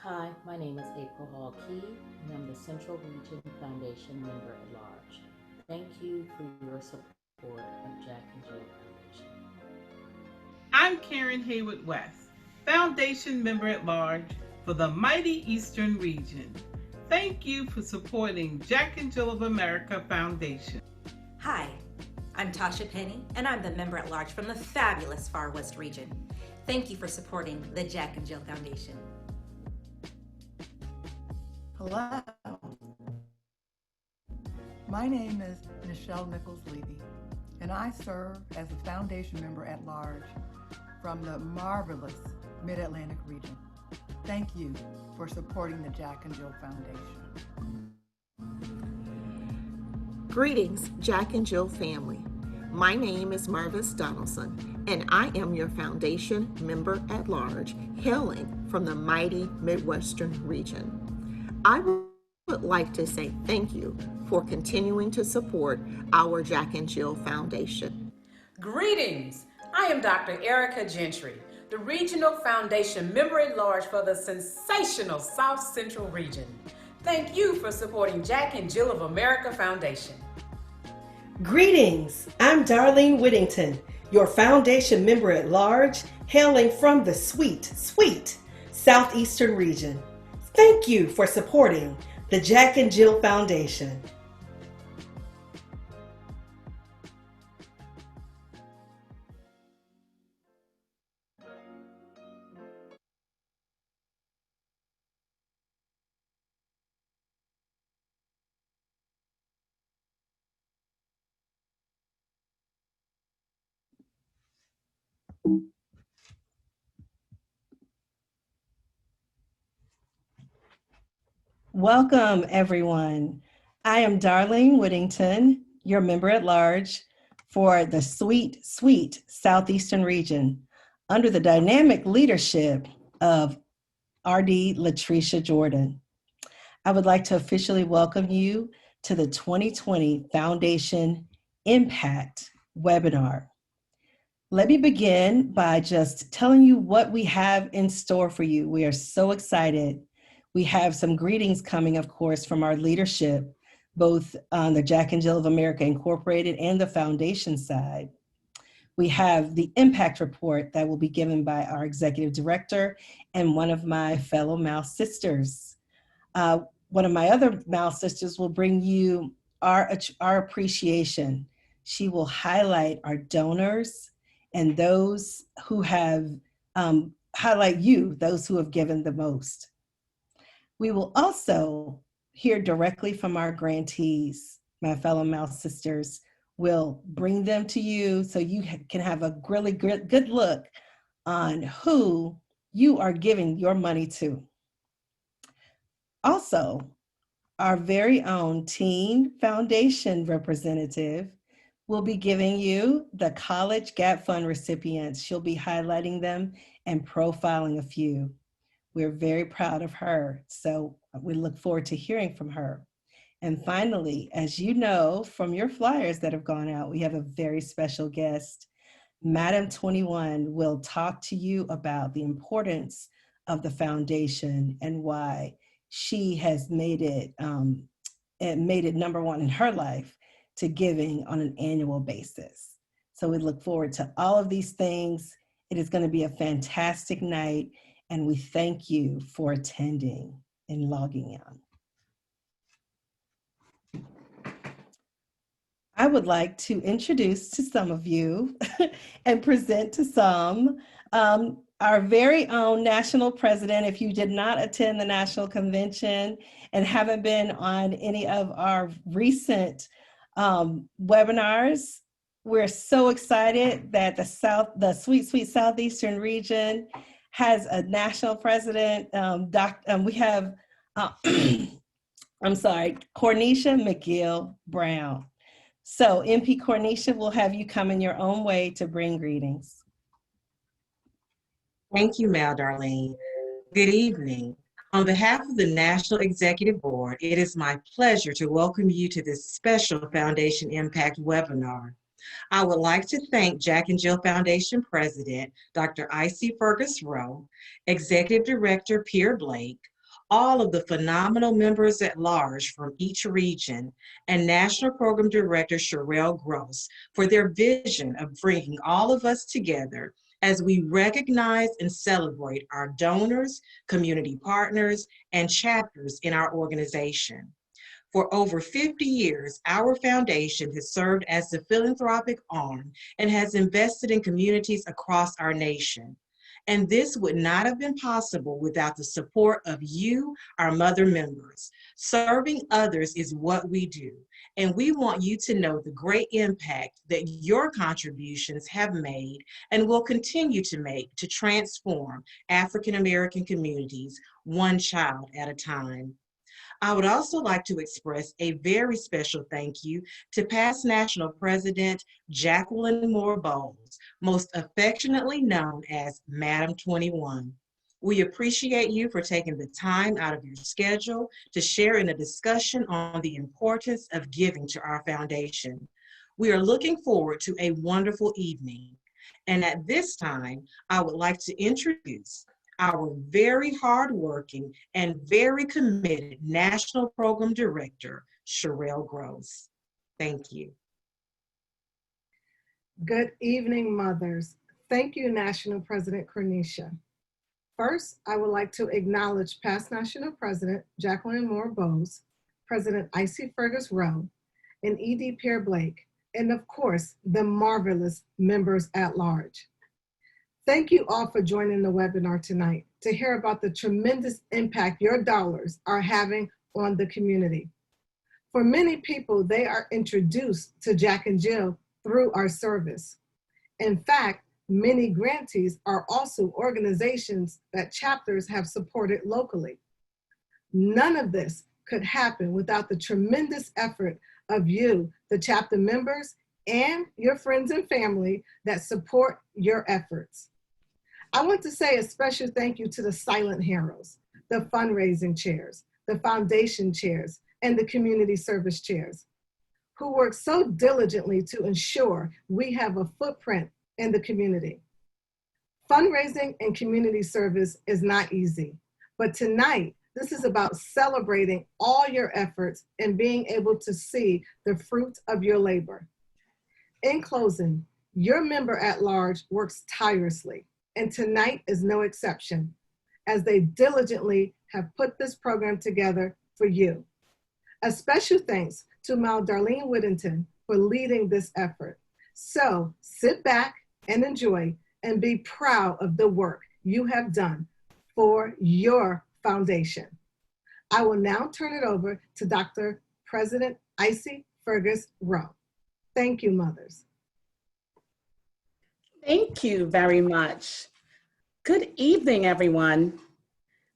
Hi, my name is April Hall Key, and I'm the Central Region Foundation Member at Large. Thank you for your support of Jack and Jill Foundation. I'm Karen Haywood West, Foundation Member at Large for the Mighty Eastern Region. Thank you for supporting Jack and Jill of America Foundation. Hi, I'm Tasha Penny, and I'm the member at large from the fabulous Far West region. Thank you for supporting the Jack and Jill Foundation. Hello, my name is Michelle Nichols Levy, and I serve as a foundation member at large from the marvelous Mid-Atlantic region. Thank you for supporting the Jack and Jill Foundation. Greetings, Jack and Jill family. My name is Marvis Donaldson, and I am your foundation member at large, hailing from the mighty Midwestern region. I would like to say thank you for continuing to support our Jack and Jill Foundation. Greetings! I am Dr. Erica Gentry, the Regional Foundation Member at Large for the sensational South Central region. Thank you for supporting Jack and Jill of America Foundation. Greetings, I'm Darlene Whittington, your foundation member at large, hailing from the sweet Southeastern region. Thank you for supporting the Jack and Jill Foundation. Welcome, everyone. I am Darlene Whittington, your member at large for the sweet Southeastern region, under the dynamic leadership of RD Latricia Jordan. I would like to officially welcome you to the 2020 Foundation Impact webinar. Let me begin by just telling you what we have in store for you. We are so excited. We have some greetings coming, of course, from our leadership, both on the Jack and Jill of America Incorporated and the foundation side. We have the impact report that will be given by our executive director and one of my fellow Mouse sisters. One of my other Mouse sisters will bring you our appreciation. She will highlight our donors and those who have, highlight you, those who have given the most. We will also hear directly from our grantees. My fellow Mouse sisters will bring them to you so you can have a really good look on who you are giving your money to. Also, our very own Teen Foundation representative will be giving you the College Gap Fund recipients. She'll be highlighting them and profiling a few. We're very proud of her, so we look forward to hearing from her. And finally, as you know from your flyers that have gone out, we have a very special guest. Madam 21 will talk to you about the importance of the foundation and why she has made it number one in her life to giving on an annual basis. So we look forward to all of these things. It is going to be a fantastic night, and we thank you for attending and logging on. I would like to introduce to some of you and present to some our very own national president. If you did not attend the national convention and haven't been on any of our recent webinars, we're so excited that the sweet Southeastern region has a national president. We have, I'm sorry, Cornisha McGill Brown. So MP Cornisha will have you come in your own way to bring greetings. Thank you, Mal Darlene. Good evening. On behalf of the National Executive Board, it is my pleasure to welcome you to this special Foundation Impact webinar. I would like to thank Jack and Jill Foundation President, Dr. I.C. Fergus Rowe, Executive Director Pierre Blake, all of the phenomenal members at large from each region, and National Program Director Sherelle Gross for their vision of bringing all of us together as we recognize and celebrate our donors, community partners, and chapters in our organization. For over 50 years, our foundation has served as the philanthropic arm and has invested in communities across our nation. And this would not have been possible without the support of you, our mother members. Serving others is what we do, and we want you to know the great impact that your contributions have made and will continue to make to transform African American communities one child at a time. I would also like to express a very special thank you to past National President Jacqueline Moore Bowles, most affectionately known as Madam 21. We appreciate you for taking the time out of your schedule to share in a discussion on the importance of giving to our foundation. We are looking forward to a wonderful evening. And at this time, I would like to introduce our very hardworking and very committed National Program Director, Sherelle Gross. Thank you. Good evening, mothers. Thank you, National President Cornisha. First, I would like to acknowledge past National President Jacqueline Moore Bowles, President Icy Fergus Rowe, and E.D. Pierre Blake, and of course, the marvelous members at large. Thank you all for joining the webinar tonight to hear about the tremendous impact your dollars are having on the community. For many people, they are introduced to Jack and Jill through our service. In fact, many grantees are also organizations that chapters have supported locally. None of this could happen without the tremendous effort of you, the chapter members, and your friends and family that support your efforts. I want to say a special thank you to the silent heroes, the fundraising chairs, the foundation chairs, and the community service chairs, who work so diligently to ensure we have a footprint in the community. Fundraising and community service is not easy, but tonight, this is about celebrating all your efforts and being able to see the fruits of your labor. In closing, your member at large works tirelessly, and tonight is no exception, as they diligently have put this program together for you. A special thanks to Mal Darlene Whittington for leading this effort. So sit back and enjoy and be proud of the work you have done for your foundation. I will now turn it over to Dr. President Icy Fergus Rowe. Thank you, mothers. Thank you very much. Good evening, everyone.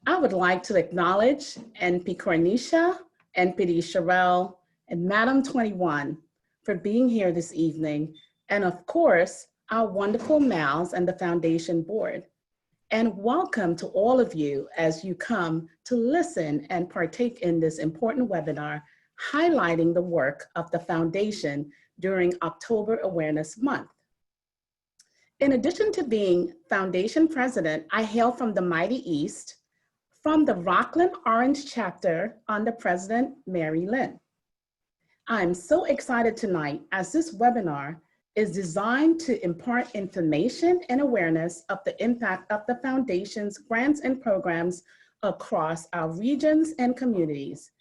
I would like to acknowledge NP Cornisha, NPD Sherelle, and Madam 21 for being here this evening, and of course, our wonderful Mals and the Foundation Board. And welcome to all of you as you come to listen and partake in this important webinar highlighting the work of the Foundation during October Awareness Month. In addition to being Foundation President, I hail from the Mighty East, from the Rockland Orange chapter under President Mary Lynn. I'm so excited tonight as this webinar is designed to impart information and awareness of the impact of the Foundation's grants and programs across our regions and communities.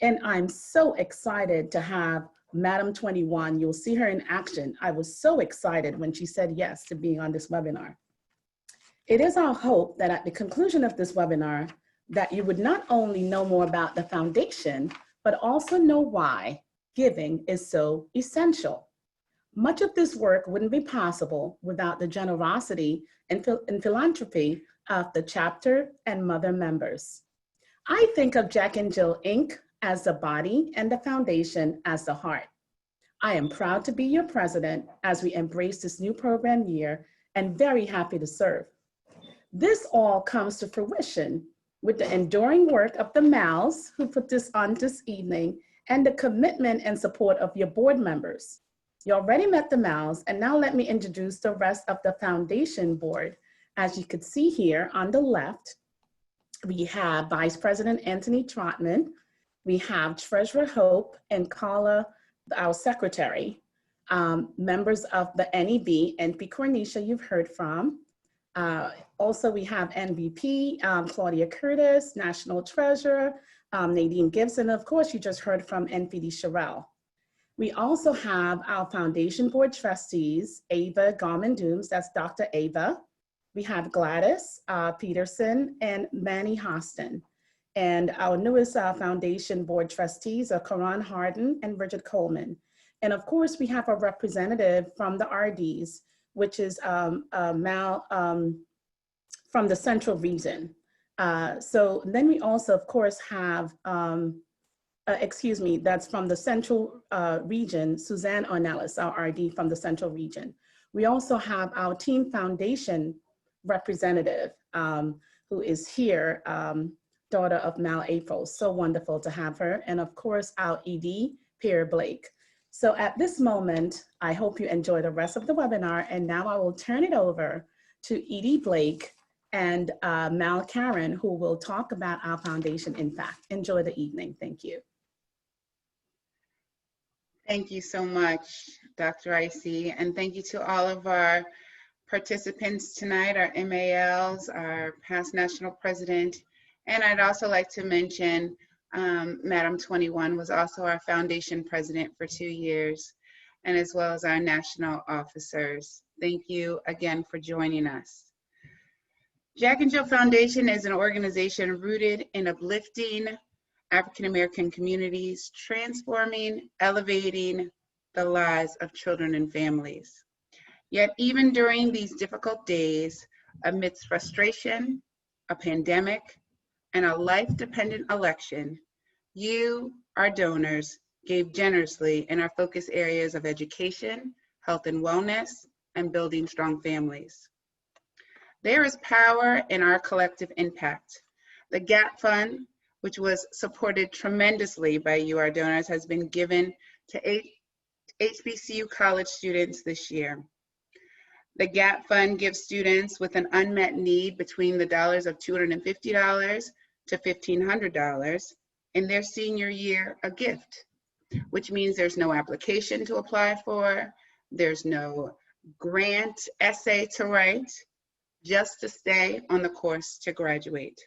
And I'm so excited to have Madam 21. You'll see her in action. I was so excited when she said yes to being on this webinar. It is our hope that at the conclusion of this webinar, that you would not only know more about the Foundation, but also know why giving is so essential. Much of this work wouldn't be possible without the generosity and philanthropy of the chapter and mother members. I think of Jack and Jill Inc. as the body and the Foundation as the heart. I am proud to be your president as we embrace this new program year and very happy to serve. This all comes to fruition with the enduring work of the Mals who put this on this evening and the commitment and support of your board members. You already met the Mals, and now let me introduce the rest of the Foundation board. As you could see here on the left, We have Vice President Anthony Trotman. We have Treasurer Hope and Carla, our secretary. Members of the NEB, NP Cornisha, you've heard from. Also, we have NVP, Claudia Curtis, National Treasurer, Nadine Gibson. Of course, you just heard from NPD Sherelle. We also have our Foundation Board Trustees, Ava Garman-Dooms, that's Dr. Ava. We have Gladys Peterson and Manny Hostin. And our newest Foundation Board Trustees are Karan Harden and Bridget Coleman. And of course, we have a representative from the RDs, which is Mal from the Central Region. So then we also, of course, have, that's from the Central Region, Suzanne Ornelas, our RD from the Central Region. We also have our Team Foundation representative who is here, daughter of Mal April. So wonderful to have her. And of course, our ED, Pierre Blake. So at this moment, I hope you enjoy the rest of the webinar. And now I will turn it over to Edie Blake and Mal Karen, who will talk about our foundation impact. Enjoy the evening. Thank you. Thank you so much, Dr. Icy. And thank you to all of our participants tonight, our MALs, our past national president. And I'd also like to mention Madam 21 was also our foundation president for 2 years, and as well as our national officers. Thank you again for joining us. Jack and Jill Foundation is an organization rooted in uplifting African American communities, transforming, elevating the lives of children and families. Yet even during these difficult days, amidst frustration, a pandemic, and a life-dependent election, you, our donors, gave generously in our focus areas of education, health and wellness, and building strong families. There is power in our collective impact. The GAP Fund, which was supported tremendously by you, our donors, has been given to HBCU college students this year. The GAP Fund gives students with an unmet need between the dollars of $250 to $1,500 in their senior year a gift, which means there's no application to apply for, there's no grant essay to write, just to stay on the course to graduate.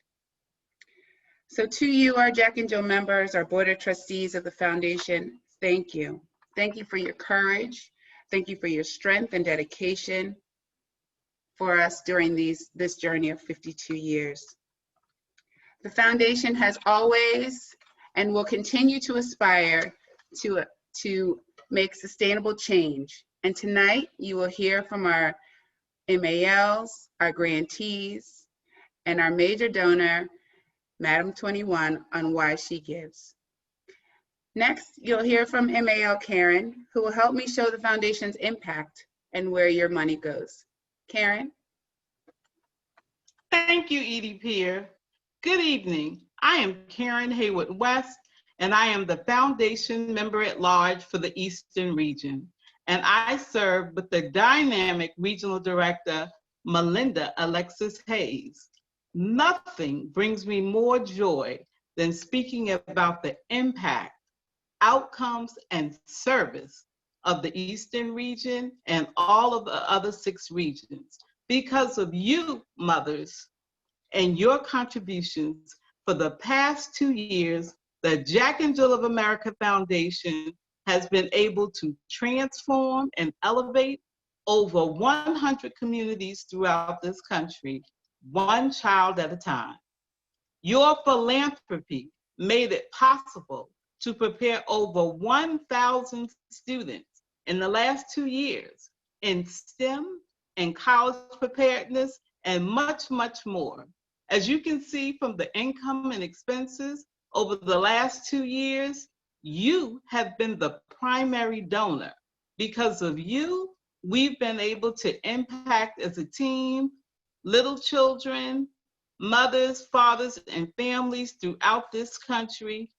So to you, our Jack and Jill members, our board of trustees of the foundation, thank you. Thank you for your courage. Thank you for your strength and dedication for us during this journey of 52 years. The foundation has always and will continue to aspire to make sustainable change. And tonight you will hear from our MALs, our grantees, and our major donor, Madam 21, on why she gives. Next, you'll hear from MAL Karen, who will help me show the foundation's impact and where your money goes. Karen? Thank you, Edie Pierre. Good evening. I am Karen Haywood West, and I am the foundation member at large for the Eastern Region. And I serve with the dynamic regional director, Melinda Alexis Hayes. Nothing brings me more joy than speaking about the impact, outcomes, and service of the Eastern Region and all of the other 6 regions because of you, mothers, and your contributions. For the past 2 years, the Jack and Jill of America Foundation has been able to transform and elevate over 100 communities throughout this country, one child at a time. Your philanthropy made it possible to prepare over 1,000 students in the last 2 years in STEM and college preparedness and much, much more. As you can see from the income and expenses over the last 2 years, you have been the primary donor. Because of you, we've been able to impact as a team, little children, mothers, fathers, and families throughout this country,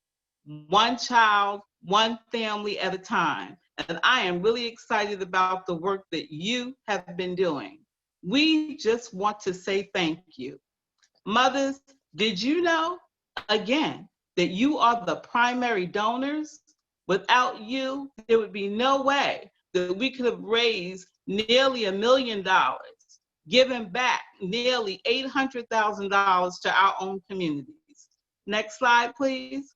one child, one family at a time. And I am really excited about the work that you have been doing. We just want to say thank you. Mothers, Did you know, again, that you are the primary donors? Without you, there would be no way that we could have raised nearly $1 million, given back nearly $800,000 to our own communities. Next slide, please.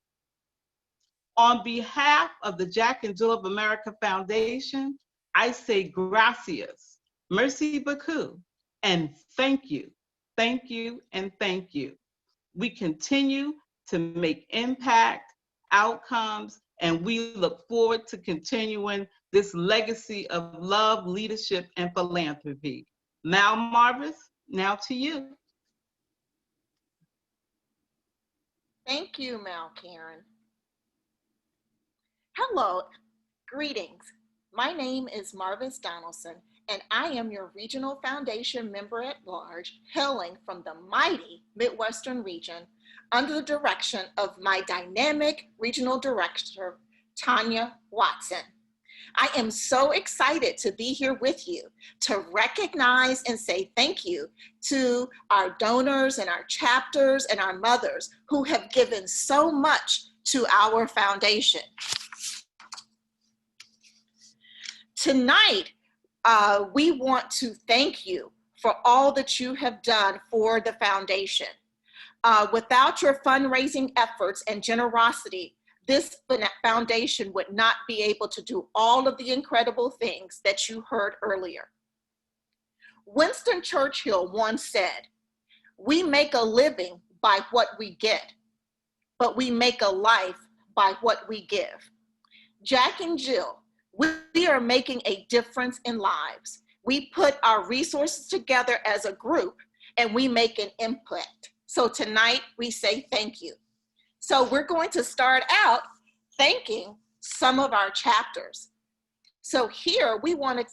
On behalf of the Jack and Jill of America Foundation, I say gracias, merci beaucoup, and thank you, and thank you. We continue to make impact, outcomes, and we look forward to continuing this legacy of love, leadership, and philanthropy. Now, Marvis, now to you. Thank you, Mal Karen. Hello, greetings. My name is Marvis Donaldson, and I am your Regional Foundation Member at Large, hailing from the mighty Midwestern region under the direction of my dynamic Regional Director, Tanya Watson. I am so excited to be here with you to recognize and say thank you to our donors and our chapters and our mothers who have given so much to our foundation. Tonight, we want to thank you for all that you have done for the foundation. Without your fundraising efforts and generosity, this foundation would not be able to do all of the incredible things that you heard earlier. Winston Churchill once said, "We make a living by what we get, but we make a life by what we give." Jack and Jill, we are making a difference in lives. We put our resources together as a group and we make an impact. So tonight we say thank you. So we're going to start out thanking some of our chapters. So here we wanted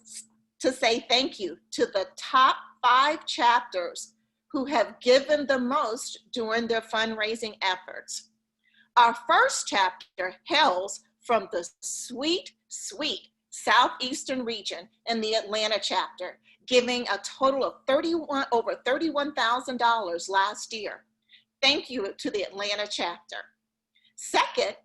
to say thank you to the top 5 chapters who have given the most during their fundraising efforts. Our first chapter hails from the sweet Southeastern region in the Atlanta chapter, giving a total of over $31,000 last year. Thank you to the Atlanta chapter. Second,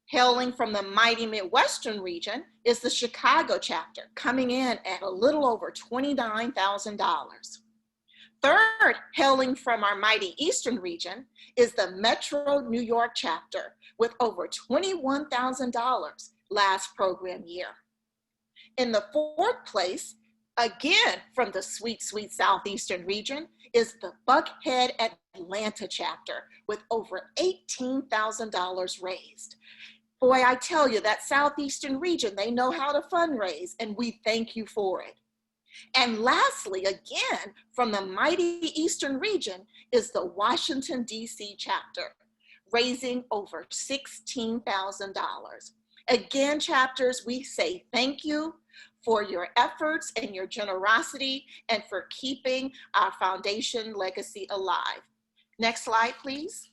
hailing from the mighty Midwestern region is the Chicago chapter, coming in at a little over $29,000. Third, hailing from our mighty Eastern region is the Metro New York chapter with over $21,000 last program year. In the fourth place, again from the sweet Southeastern region, is the Buckhead Atlanta chapter with over $18,000 raised. Boy, I tell you, that Southeastern region, they know how to fundraise, and we thank you for it. And lastly, again, from the mighty Eastern region is the Washington, D.C. chapter, raising over $16,000. Again, chapters, we say thank you for your efforts and your generosity and for keeping our foundation legacy alive. Next slide, please.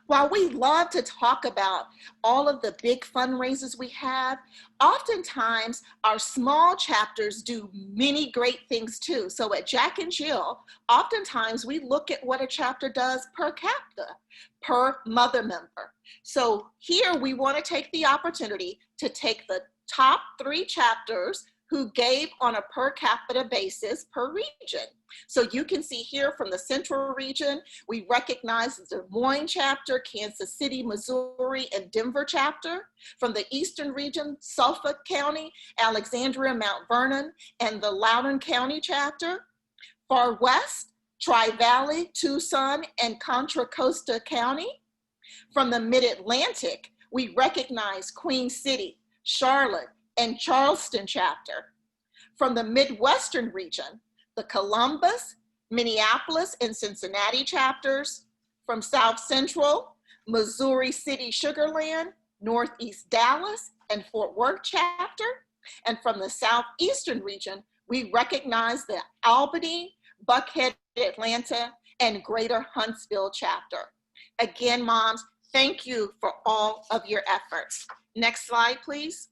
While we love to talk about all of the big fundraisers we have, oftentimes our small chapters do many great things too. So at Jack and Jill, oftentimes we look at what a chapter does per capita, per mother member. So here we want to take the opportunity to take the top 3 chapters who gave on a per capita basis per region. So you can see here from the Central region, we recognize the Des Moines chapter, Kansas City, Missouri, and Denver chapter. From the Eastern region, Suffolk County, Alexandria, Mount Vernon, and the Loudoun County chapter. Far West, Tri-Valley, Tucson, and Contra Costa County. From the Mid-Atlantic, we recognize Queen City, Charlotte, and Charleston chapter. From the Midwestern region, the Columbus, Minneapolis, and Cincinnati chapters. From South Central, Missouri City, Sugar Land, Northeast Dallas, and Fort Worth chapter. And from the Southeastern region, we recognize the Albany, Buckhead, Atlanta, and Greater Huntsville chapter. Again, moms, thank you for all of your efforts. Next slide, please.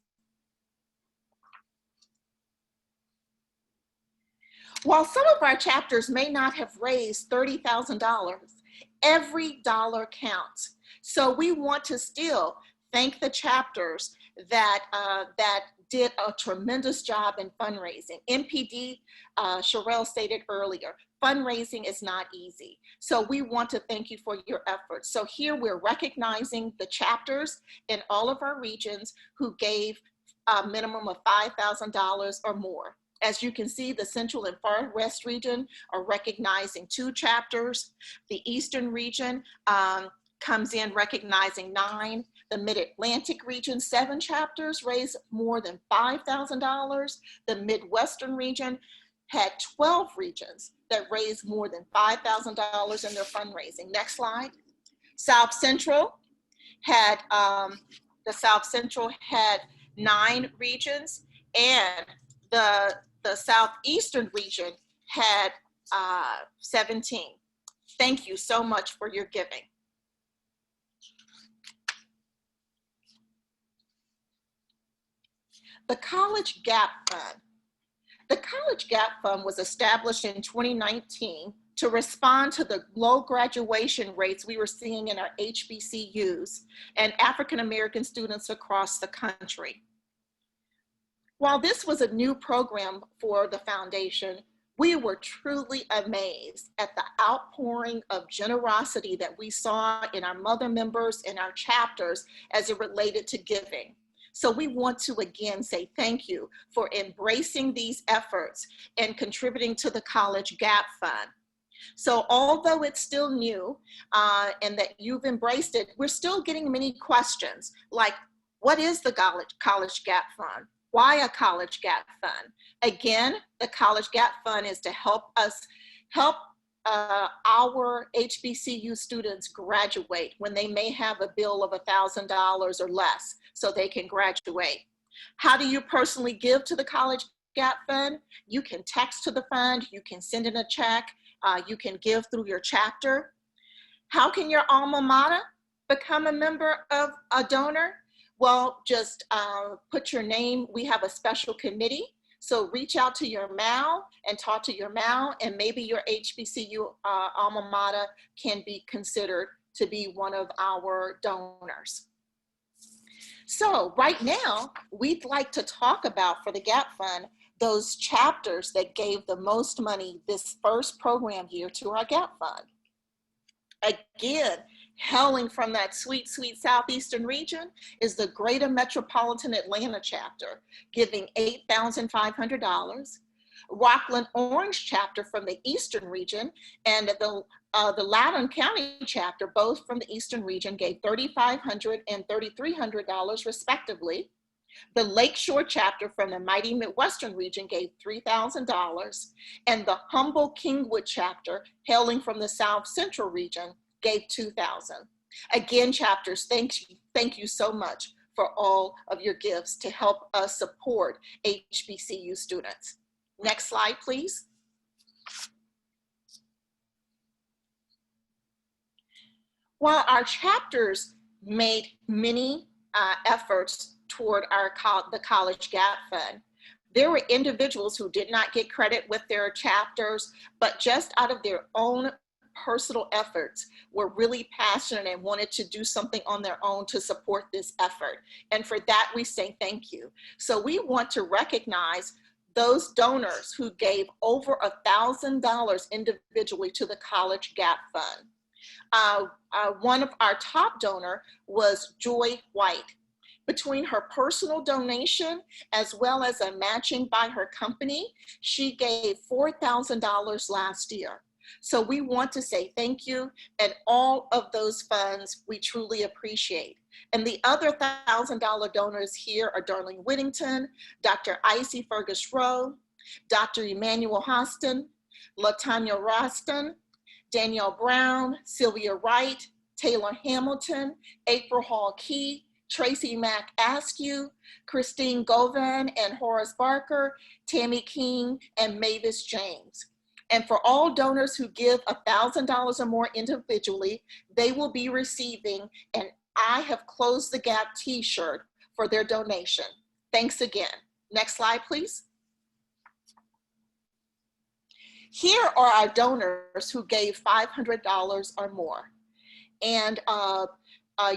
While some of our chapters may not have raised $30,000, every dollar counts. So we want to still thank the chapters that did a tremendous job in fundraising. MPD, Sherelle stated earlier, fundraising is not easy. So we want to thank you for your efforts. So here we're recognizing the chapters in all of our regions who gave a minimum of $5,000 or more. As you can see, the Central and Far West region are recognizing 2 chapters. The Eastern region comes in recognizing 9. The Mid-Atlantic region, 7 chapters raised more than $5,000. The Midwestern region had 12 regions that raised more than $5,000 in their fundraising. Next slide. South Central had, the South Central had 9 regions, and the Southeastern region had 17. Thank you so much for your giving. The College Gap Fund. The College Gap Fund was established in 2019 to respond to the low graduation rates we were seeing in our HBCUs and African American students across the country. While this was a new program for the foundation, we were truly amazed at the outpouring of generosity that we saw in our mother members and our chapters as it related to giving. So we want to again say thank you for embracing these efforts and contributing to the College Gap Fund. So although it's still new and that you've embraced it, we're still getting many questions like, what is the College Gap Fund? Why a College Gap Fund? Again, the College Gap Fund is to help our HBCU students graduate when they may have a bill of $1,000 or less so they can graduate. How do you personally give to the College Gap Fund? You can text to the fund, you can send in a check, you can give through your chapter. How can your alma mater become a member of a donor? Well, just put your name. We have a special committee. So reach out to your MAL and talk to your MAL, and maybe your HBCU alma mater can be considered to be one of our donors. So right now, we'd like to talk about, for the Gap Fund, those chapters that gave the most money this first program year to our Gap Fund. Again, hailing from that sweet, sweet Southeastern region is the Greater Metropolitan Atlanta chapter, giving $8,500. Rockland Orange chapter from the Eastern region and the Loudoun County chapter, both from the Eastern region, gave $3,500 and $3,300 respectively. The Lakeshore chapter from the mighty Midwestern region gave $3,000, and the humble Kingwood chapter, hailing from the South Central region, gave $2,000. Again, chapters, thank you so much for all of your gifts to help us support HBCU students. Next slide, please. While our chapters made many efforts toward the College Gap Fund, there were individuals who did not get credit with their chapters, but just out of their own personal efforts were really passionate and wanted to do something on their own to support this effort. And for that, we say thank you. So we want to recognize those donors who gave over $1,000 individually to the College Gap Fund. One of our top donor was Joy White. Between her personal donation as well as a matching by her company, she gave $4,000 last year. So we want to say thank you, and all of those funds we truly appreciate. And the other $1,000 donors here are Darlene Whittington, Dr. Icy Fergus Rowe, Dr. Emmanuel Hostin, LaTanya Roston, Danielle Brown, Sylvia Wright, Taylor Hamilton, April Hall Key, Tracy Mack Askew, Christine Govan and Horace Barker, Tammy King, and Mavis James. And for all donors who give $1,000 or more individually, they will be receiving an I Have Closed the Gap t-shirt for their donation. Thanks again. Next slide, please. Here are our donors who gave $500 or more. And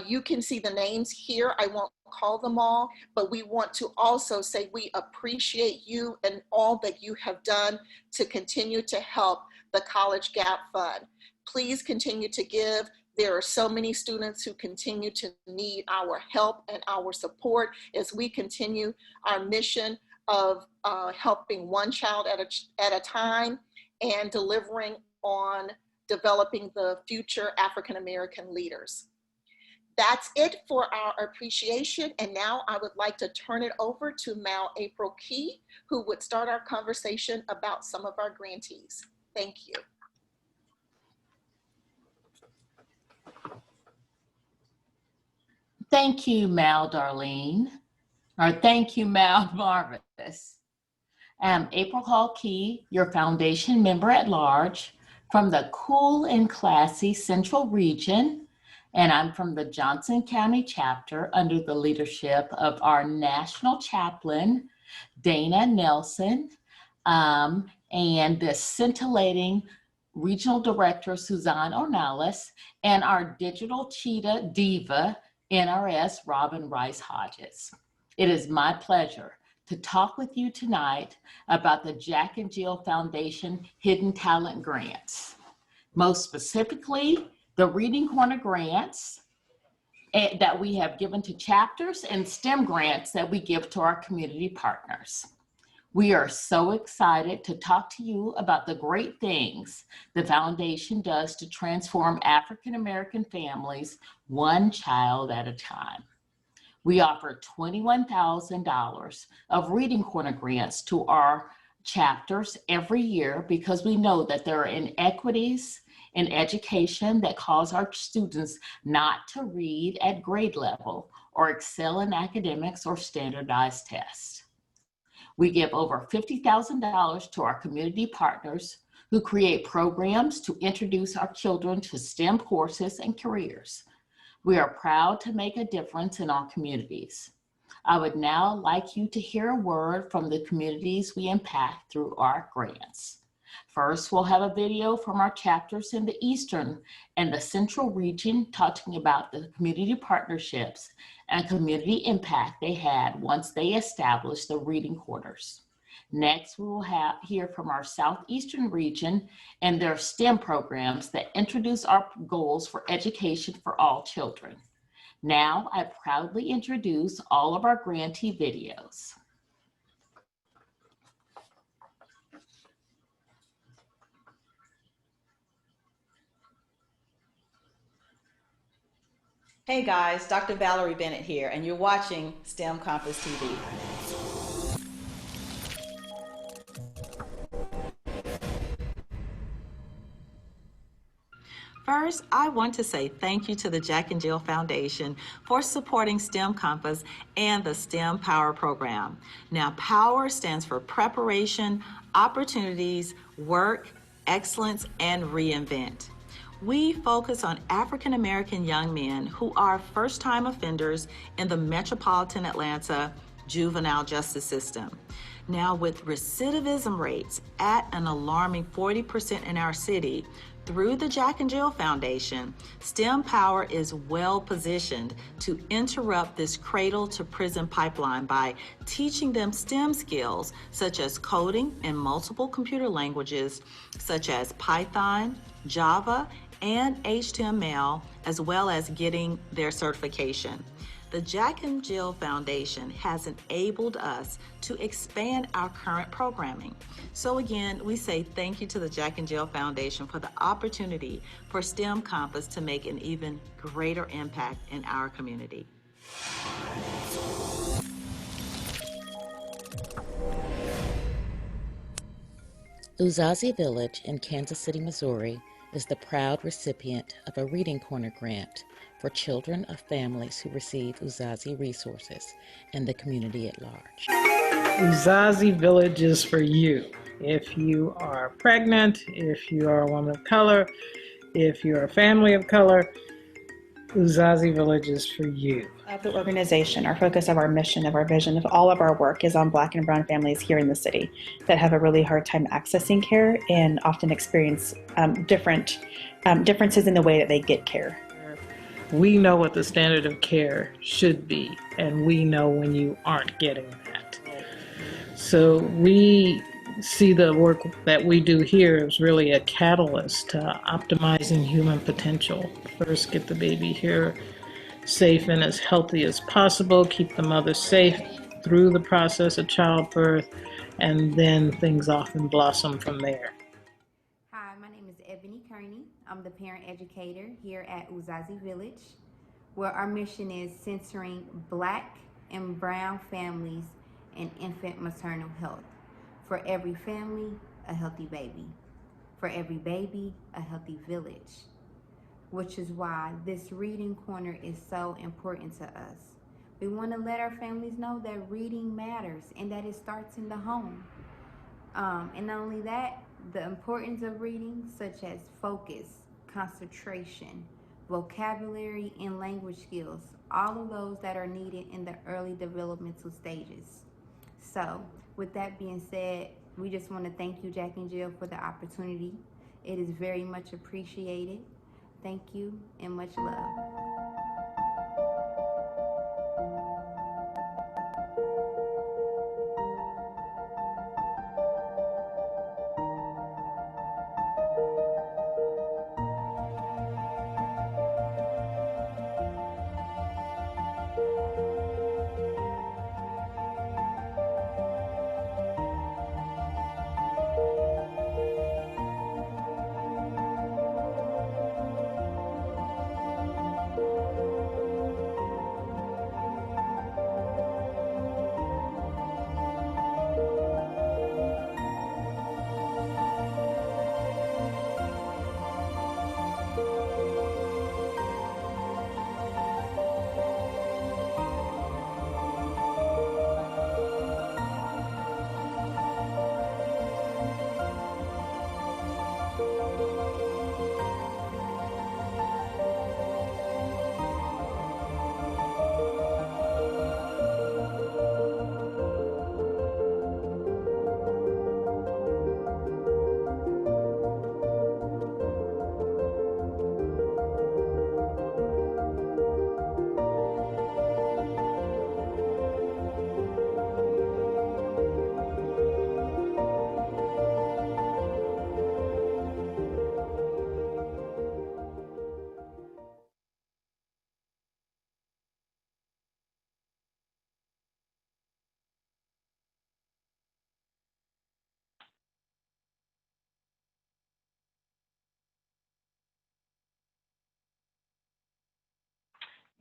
you can see the names here. I won't call them all, but we want to also say we appreciate you and all that you have done to continue to help the College Gap Fund. Please continue to give. There are so many students who continue to need our help and our support as we continue our mission of helping one child at a time and delivering on developing the future African-American leaders. That's it for our appreciation. And now I would like to turn it over to Mal April Key, who would start our conversation about some of our grantees. Thank you. Thank you, Mal Darlene, or thank you, Mal Marvis. I'm April Hall Key, your foundation member at large from the cool and classy Central Region, and I'm from the Johnson County chapter under the leadership of our national chaplain, Dana Nelson, and the scintillating regional director, Suzanne Ornalis, and our digital cheetah diva, NRS Robin Rice Hodges. It is my pleasure to talk with you tonight about the Jack and Jill Foundation Hidden Talent Grants. Most specifically, the Reading Corner grants that we have given to chapters and STEM grants that we give to our community partners. We are so excited to talk to you about the great things the foundation does to transform African American families one child at a time. We offer $21,000 of Reading Corner grants to our chapters every year because we know that there are inequities in education that cause our students not to read at grade level or excel in academics or standardized tests. We give over $50,000 to our community partners who create programs to introduce our children to STEM courses and careers. We are proud to make a difference in our communities. I would now like you to hear a word from the communities we impact through our grants. First, we'll have a video from our chapters in the Eastern and the Central region talking about the community partnerships and community impact they had once they established the Reading Corners. Next, we will hear from our Southeastern region and their STEM programs that introduce our goals for education for all children. Now, I proudly introduce all of our grantee videos. Hey guys, Dr. Valerie Bennett here, and you're watching STEM Compass TV. First, I want to say thank you to the Jack and Jill Foundation for supporting STEM Compass and the STEM Power program. Now, POWER stands for Preparation, Opportunities, Work, Excellence, and Reinvent. We focus on African American young men who are first-time offenders in the metropolitan Atlanta juvenile justice system. Now, with recidivism rates at an alarming 40% in our city, through the Jack and Jill Foundation, STEM Power is well positioned to interrupt this cradle to prison pipeline by teaching them STEM skills such as coding in multiple computer languages such as Python, Java, and HTML, as well as getting their certification. The Jack and Jill Foundation has enabled us to expand our current programming. So again, we say thank you to the Jack and Jill Foundation for the opportunity for STEM Compass to make an even greater impact in our community. Uzazi Village in Kansas City, Missouri is the proud recipient of a Reading Corner grant for children of families who receive Uzazi resources and the community at large. Uzazi Village is for you. If you are pregnant, if you are a woman of color, if you're a family of color, Uzazi Village is for you. Of the organization, our focus of our mission, of our vision, of all of our work is on Black and Brown families here in the city that have a really hard time accessing care and often experience differences in the way that they get care. We know what the standard of care should be, and we know when you aren't getting that. So we see the work that we do here as really a catalyst to optimizing human potential. First, get the baby here safe and as healthy as possible, keep the mother safe through the process of childbirth, and then things often blossom from there. Hi, my name is Ebony Kearney. I'm the parent educator here at Uzazi Village, where our mission is centering Black and Brown families and infant maternal health. For every family, a healthy baby. For every baby, a healthy village. Which is why this reading corner is so important to us. We want to let our families know that reading matters and that it starts in the home. And not only that, the importance of reading, such as focus, concentration, vocabulary, and language skills, all of those that are needed in the early developmental stages. So, with that being said, we just want to thank you, Jack and Jill, for the opportunity. It is very much appreciated. Thank you and much love.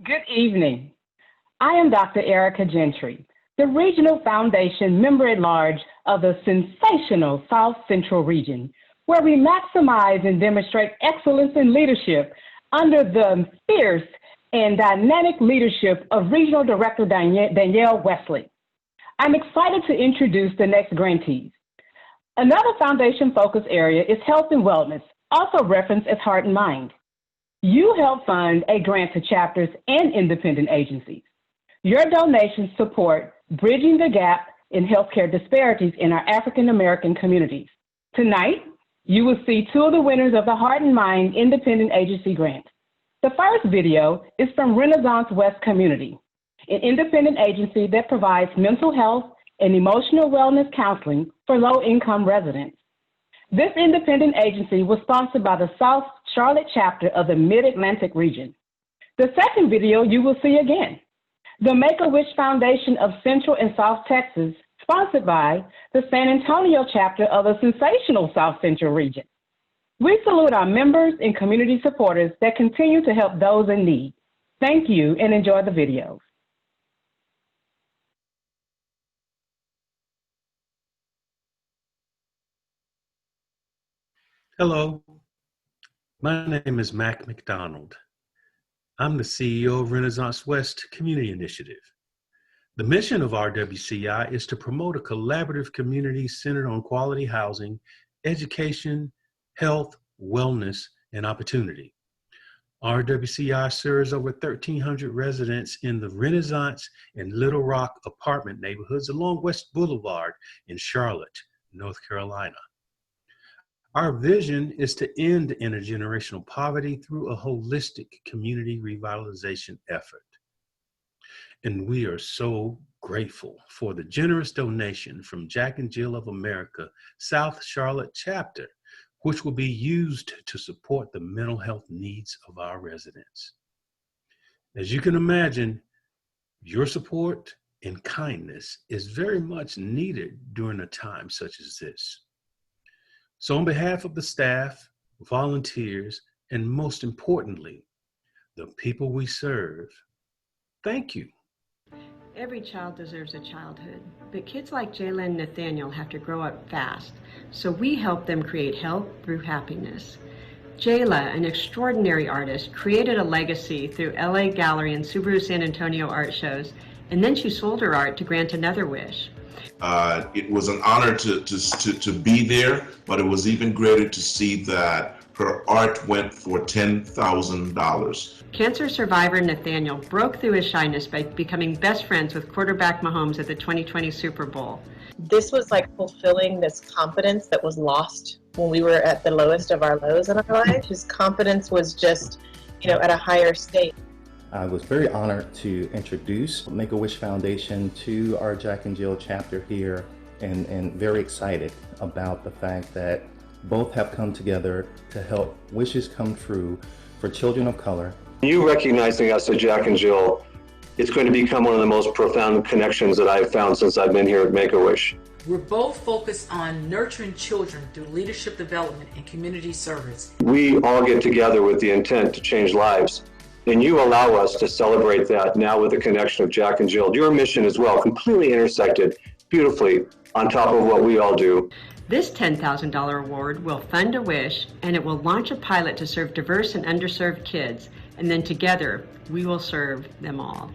Good evening. I am Dr. Erica Gentry, the Regional Foundation Member-at-Large of the sensational South Central Region, where we maximize and demonstrate excellence in leadership under the fierce and dynamic leadership of Regional Director Danielle Wesley. I'm excited to introduce the next grantees. Another foundation focus area is health and wellness, also referenced as heart and mind. You help fund a grant to chapters and independent agencies. Your donations support bridging the gap in healthcare disparities in our African American communities. Tonight, you will see two of the winners of the Heart and Mind Independent Agency Grant. The first video is from Renaissance West Community, an independent agency that provides mental health and emotional wellness counseling for low-income residents. This independent agency was sponsored by the South Charlotte chapter of the Mid-Atlantic region. The second video you will see again. The Make-A-Wish Foundation of Central and South Texas, sponsored by the San Antonio chapter of the sensational South Central region. We salute our members and community supporters that continue to help those in need. Thank you and enjoy the videos. Hello, my name is Mac McDonald. I'm the CEO of Renaissance West Community Initiative. The mission of RWCI is to promote a collaborative community centered on quality housing, education, health, wellness, and opportunity. RWCI serves over 1,300 residents in the Renaissance and Little Rock apartment neighborhoods along West Boulevard in Charlotte, North Carolina. Our vision is to end intergenerational poverty through a holistic community revitalization effort. And we are so grateful for the generous donation from Jack and Jill of America South Charlotte chapter, which will be used to support the mental health needs of our residents. As you can imagine, your support and kindness is very much needed during a time such as this. So on behalf of the staff, volunteers, and most importantly, the people we serve, thank you. Every child deserves a childhood, but kids like Jayla and Nathaniel have to grow up fast, so we help them create health through happiness. Jayla, an extraordinary artist, created a legacy through LA Gallery and Subaru San Antonio art shows, and then she sold her art to grant another wish. It was an honor to be there, but it was even greater to see that her art went for $10,000. Cancer survivor Nathaniel broke through his shyness by becoming best friends with quarterback Mahomes at the 2020 Super Bowl. This was like fulfilling this confidence that was lost when we were at the lowest of our lows in our life. His confidence was just, at a higher state. I was very honored to introduce Make-A-Wish Foundation to our Jack and Jill chapter here, and very excited about the fact that both have come together to help wishes come true for children of color. You recognizing us at Jack and Jill, it's going to become one of the most profound connections that I've found since I've been here at Make-A-Wish. We're both focused on nurturing children through leadership development and community service. We all get together with the intent to change lives. And you allow us to celebrate that now with the connection of Jack and Jill. Your mission as well, completely intersected beautifully on top of what we all do. This $10,000 award will fund a wish, and it will launch a pilot to serve diverse and underserved kids. And then together, we will serve them all.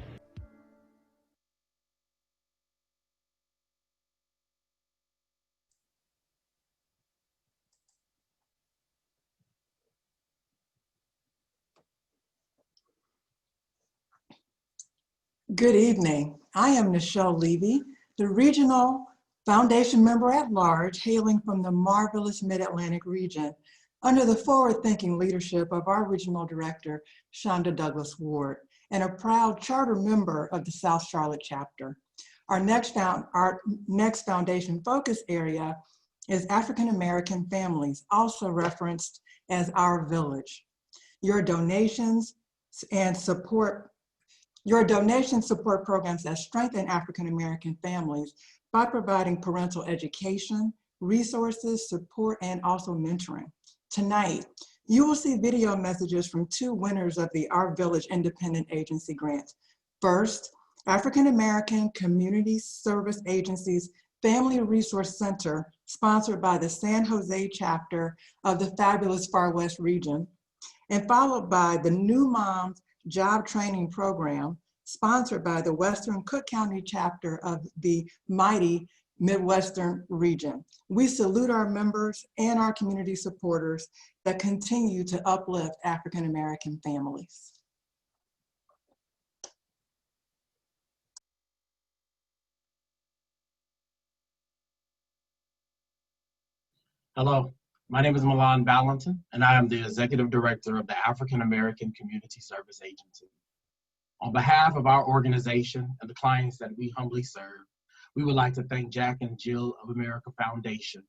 Good evening. I am Nichelle Levy, the Regional Foundation Member at Large, hailing from the marvelous Mid-Atlantic region, under the forward-thinking leadership of our Regional Director, Shonda Douglas Ward, and a proud charter member of the South Charlotte chapter. Our next foundation focus area is African American families, also referenced as Our Village. Your donations support programs that strengthen African American families by providing parental education, resources, support, and also mentoring. Tonight, you will see video messages from two winners of the Our Village Independent Agency Grant. First, African American Community Service Agency's Family Resource Center, sponsored by the San Jose chapter of the fabulous Far West region, and followed by the New Moms Job Training Program, sponsored by the Western Cook County chapter of the mighty Midwestern region. We salute our members and our community supporters that continue to uplift African American families. Hello, my name is Milan Valentin, and I am the Executive Director of the African American Community Service Agency. On behalf of our organization and the clients that we humbly serve, we would like to thank Jack and Jill of America Foundation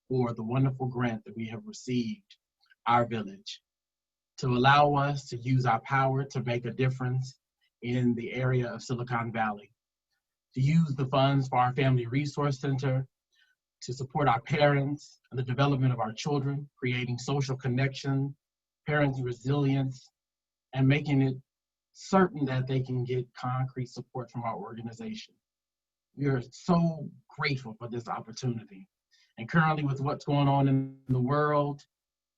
for the wonderful grant that we have received, Our Village, to allow us to use our power to make a difference in the area of Silicon Valley, to use the funds for our Family Resource Center to support our parents and the development of our children, creating social connection, parents' resilience, and making it certain that they can get concrete support from our organization. We are so grateful for this opportunity. And currently, with what's going on in the world,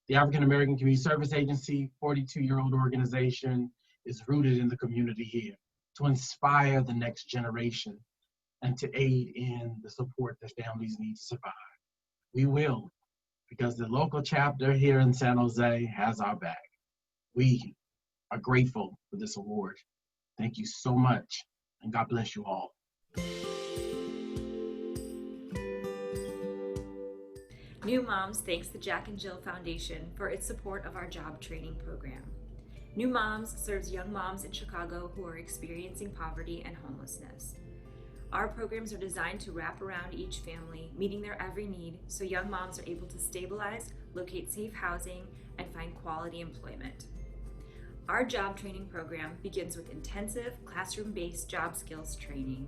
the African American Community Service Agency, 42-year-old organization, is rooted in the community here to inspire the next generation and to aid in the support that families need to survive. We will, because the local chapter here in San Jose has our back. We are grateful for this award. Thank you so much, and God bless you all. New Moms thanks the Jack and Jill Foundation for its support of our job training program. New Moms serves young moms in Chicago who are experiencing poverty and homelessness. Our programs are designed to wrap around each family, meeting their every need so young moms are able to stabilize, locate safe housing, and find quality employment. Our job training program begins with intensive classroom-based job skills training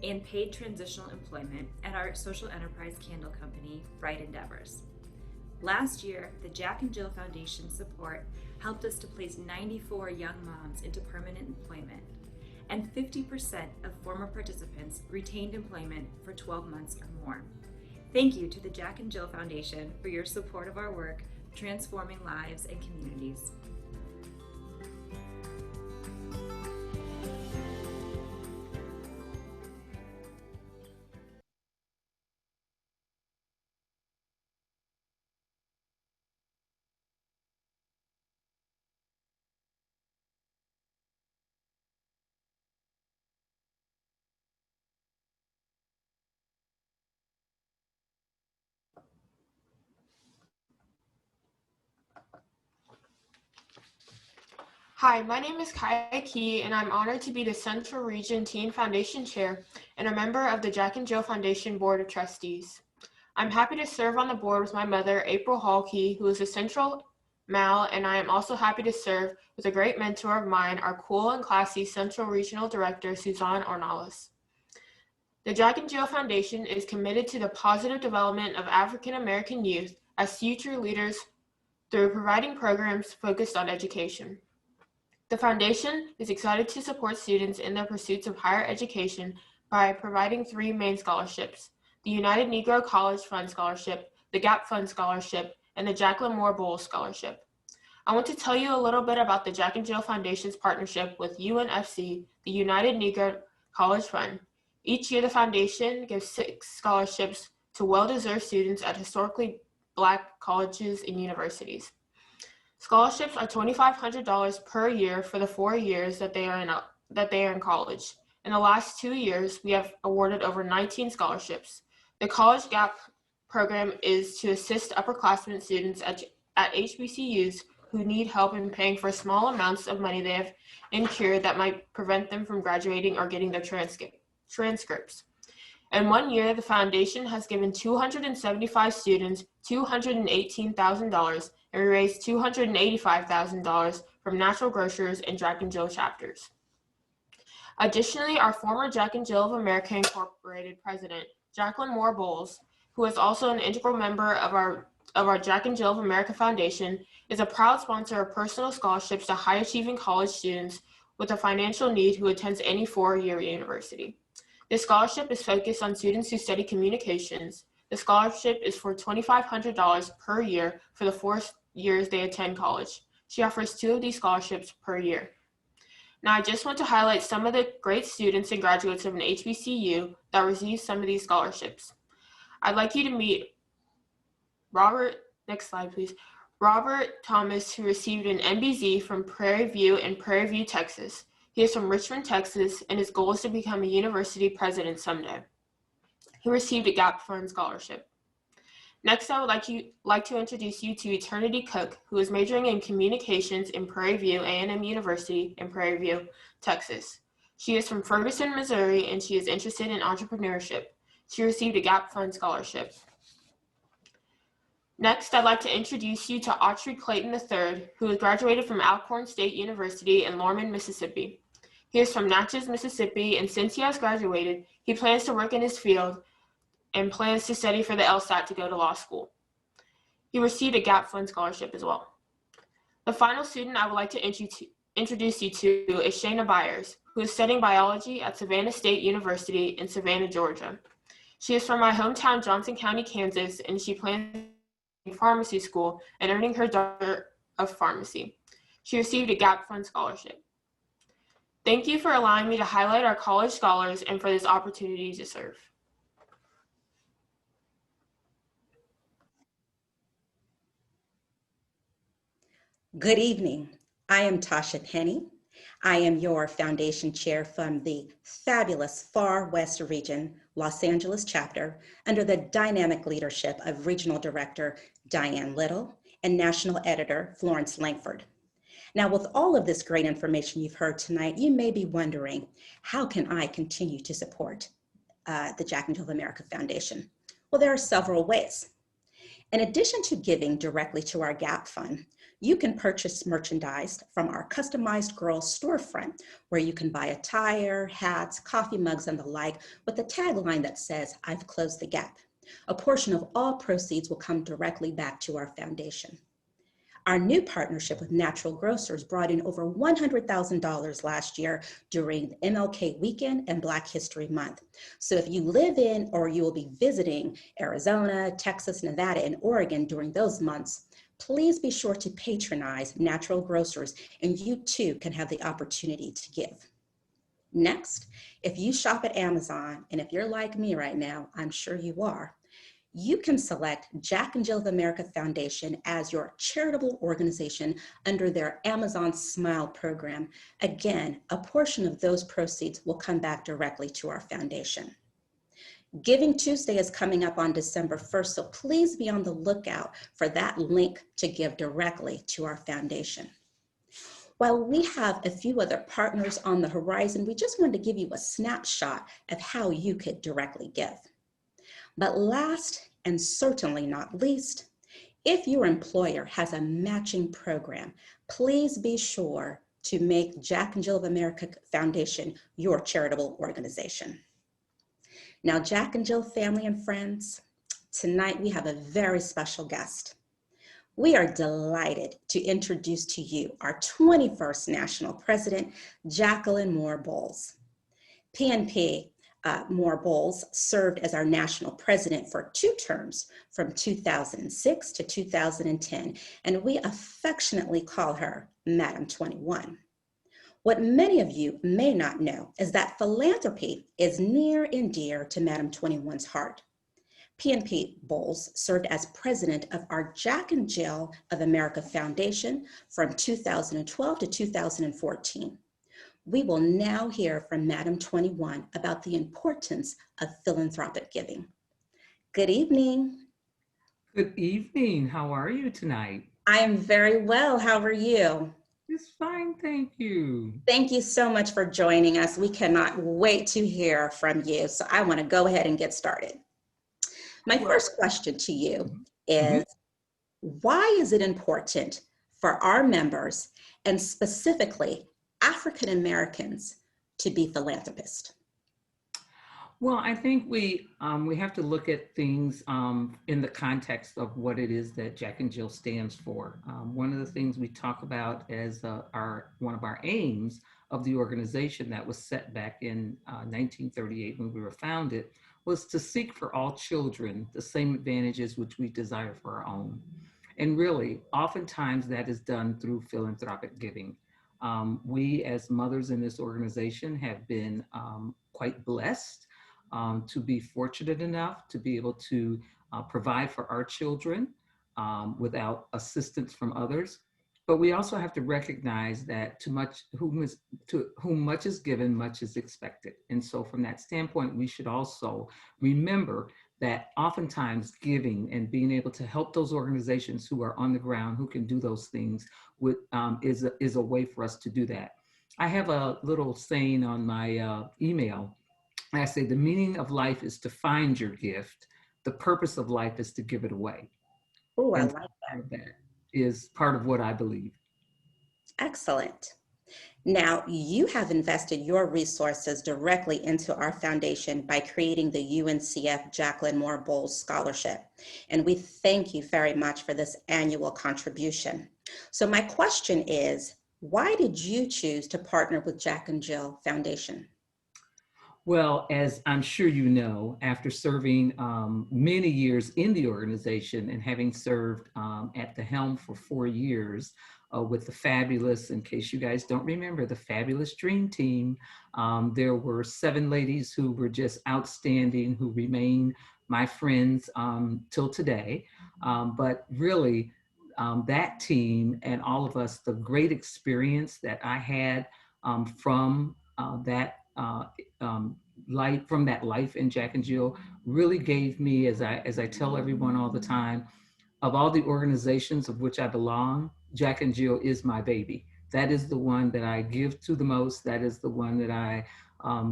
and paid transitional employment at our social enterprise candle company, Bright Endeavors. Last year, the Jack and Jill Foundation support helped us to place 94 young moms into permanent employment, and 50% of former participants retained employment for 12 months or more. Thank you to the Jack and Jill Foundation for your support of our work, transforming lives and communities. Hi, my name is Kaya Key, and I'm honored to be the Central Region Teen Foundation Chair and a member of the Jack and Jill Foundation Board of Trustees. I'm happy to serve on the board with my mother, April Hall Key, who is a Central Mal, and I am also happy to serve with a great mentor of mine, our cool and classy Central Regional Director, Suzanne Ornalis. The Jack and Jill Foundation is committed to the positive development of African American youth as future leaders through providing programs focused on education. The foundation is excited to support students in their pursuits of higher education by providing 3 main scholarships: the United Negro College Fund Scholarship, the Gap Fund Scholarship, and the Jacqueline Moore Bowles Scholarship. I want to tell you a little bit about the Jack and Jill Foundation's partnership with UNFC, the United Negro College Fund. Each year, the foundation gives 6 scholarships to well-deserved students at historically Black colleges and universities. Scholarships are $2,500 per year for the 4 years that they are in college. In the last 2 years, we have awarded over 19 scholarships. The College Gap program is to assist upperclassmen students at HBCUs who need help in paying for small amounts of money they have incurred that might prevent them from graduating or getting their transcripts. In 1 year, the foundation has given 275 students $218,000, and we raised $285,000 from Natural Grocers and Jack and Jill chapters. Additionally, our former Jack and Jill of America Incorporated president, Jacqueline Moore Bowles, who is also an integral member of our Jack and Jill of America Foundation, is a proud sponsor of personal scholarships to high-achieving college students with a financial need who attends any 4-year university. This scholarship is focused on students who study communications. The scholarship is for $2,500 per year for the 4 years they attend college. She offers 2 of these scholarships per year. Now, I just want to highlight some of the great students and graduates of an HBCU that receive some of these scholarships. I'd like you to meet Robert, next slide please, Robert Thomas, who received an MBZ from Prairie View in Prairie View, Texas. He is from Richmond, Texas, and his goal is to become a university president someday. He received a Gap Fund scholarship. Next, I would like to introduce you to Eternity Cook, who is majoring in communications in Prairie View A&M University in Prairie View, Texas. She is from Ferguson, Missouri, and she is interested in entrepreneurship. She received a Gap Fund scholarship. Next, I'd like to introduce you to Autry Clayton III, who has graduated from Alcorn State University in Lorman, Mississippi. He is from Natchez, Mississippi, and since he has graduated, he plans to work in his field and plans to study for the LSAT to go to law school. He received a Gap Fund scholarship as well. The final student I would like to introduce you to is Shayna Byers, who is studying biology at Savannah State University in Savannah, Georgia. She is from my hometown, Johnson County, Kansas, and she plans pharmacy school and earning her Doctor of Pharmacy. She received a Gap Fund scholarship. Thank you for allowing me to highlight our college scholars and for this opportunity to serve. Good evening. I am Tasha Penny. I am your foundation chair from the fabulous Far West Region, Los Angeles chapter, under the dynamic leadership of Regional Director Diane Little and National Editor Florence Langford. Now, with all of this great information you've heard tonight, you may be wondering, how can I continue to support the Jack and Jill of America Foundation? Well, there are several ways. In addition to giving directly to our GAP fund, you can purchase merchandise from our customized girls storefront, where you can buy attire, hats, coffee mugs, and the like with a tagline that says, "I've closed the gap." A portion of all proceeds will come directly back to our foundation. Our new partnership with Natural Grocers brought in over $100,000 last year during MLK weekend and Black History Month. So if you live in or you will be visiting Arizona, Texas, Nevada, and Oregon during those months, please be sure to patronize Natural Grocers, and you too can have the opportunity to give. Next, if you shop at Amazon, and if you're like me right now, I'm sure you are, you can select Jack and Jill of America Foundation as your charitable organization under their Amazon Smile program. Again, a portion of those proceeds will come back directly to our foundation. Giving Tuesday is coming up on December 1st, so please be on the lookout for that link to give directly to our foundation. While we have a few other partners on the horizon, we just wanted to give you a snapshot of how you could directly give. But last and certainly not least, if your employer has a matching program, please be sure to make Jack and Jill of America Foundation your charitable organization. Now, Jack and Jill family and friends, tonight we have a very special guest. We are delighted to introduce to you our 21st National President, Jacqueline Moore Bowles. PNP Moore Bowles served as our national president for 2 terms from 2006 to 2010, and we affectionately call her Madam 21. What many of you may not know is that philanthropy is near and dear to Madam 21's heart. PNP Bowles served as president of our Jack and Jill of America Foundation from 2012 to 2014. We will now hear from Madam 21 about the importance of philanthropic giving. Good evening. Good evening. How are you tonight? I am very well. How are you? It's fine, thank you. Thank you so much for joining us. We cannot wait to hear from you. So I want to go ahead and get started. My first question to you is, why is it important for our members, and specifically African Americans, to be philanthropists? Well, I think we have to look at things in the context of what it is that Jack and Jill stands for. One of the things we talk about as one of our aims of the organization that was set back in 1938 when we were founded was to seek for all children the same advantages which we desire for our own. And really, oftentimes that is done through philanthropic giving. We as mothers in this organization have been quite blessed to be fortunate enough to be able to provide for our children without assistance from others. But we also have to recognize that to whom much is given, much is expected. And so from that standpoint, we should also remember that oftentimes giving and being able to help those organizations who are on the ground, who can do those things, is a way for us to do that. I have a little saying on my email. I say, the meaning of life is to find your gift. The purpose of life is to give it away. Oh, I like that. That is part of what I believe. Excellent. Now, you have invested your resources directly into our foundation by creating the UNCF Jacqueline Moore Bowles Scholarship. And we thank you very much for this annual contribution. So my question is, why did you choose to partner with Jack and Jill Foundation? Well, as I'm sure you know, after serving many years in the organization and having served at the helm for 4 years with the fabulous, in case you guys don't remember, the fabulous Dream Team, there were 7 ladies who were just outstanding, who remain my friends till today. But really, that team and all of us, the great experience that I had from that life in Jack and Jill really gave me, as I tell everyone all the time, of all the organizations of which I belong, Jack and Jill is my baby. That is the one that I give to the most. That is the one that I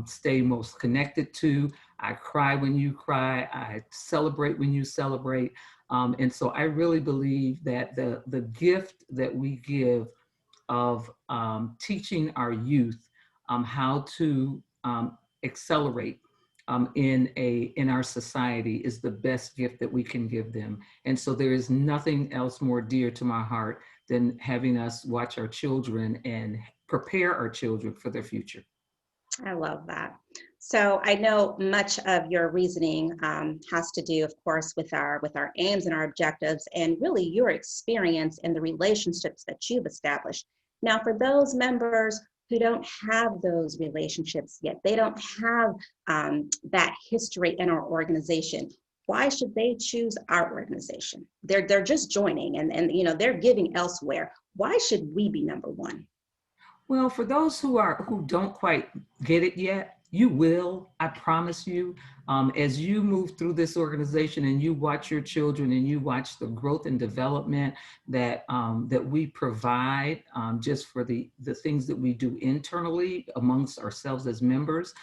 stay most connected to. I cry when you cry. I celebrate when you celebrate. And so I really believe that the gift that we give of teaching our youth how to accelerate in our society is the best gift that we can give them. And so there is nothing else more dear to my heart than having us watch our children and prepare our children for their future. I love that. So I know much of your reasoning has to do, of course, with our aims and our objectives, and really your experience and the relationships that you've established. Now, for those members who don't have those relationships yet, they don't have that history in our organization, why should they choose our organization? They're just joining and you know they're giving elsewhere. Why should we be number one? Well, for those who don't quite get it yet, you will, I promise you. As you move through this organization and you watch your children and you watch the growth and development that we provide just for the things that we do internally amongst ourselves as members,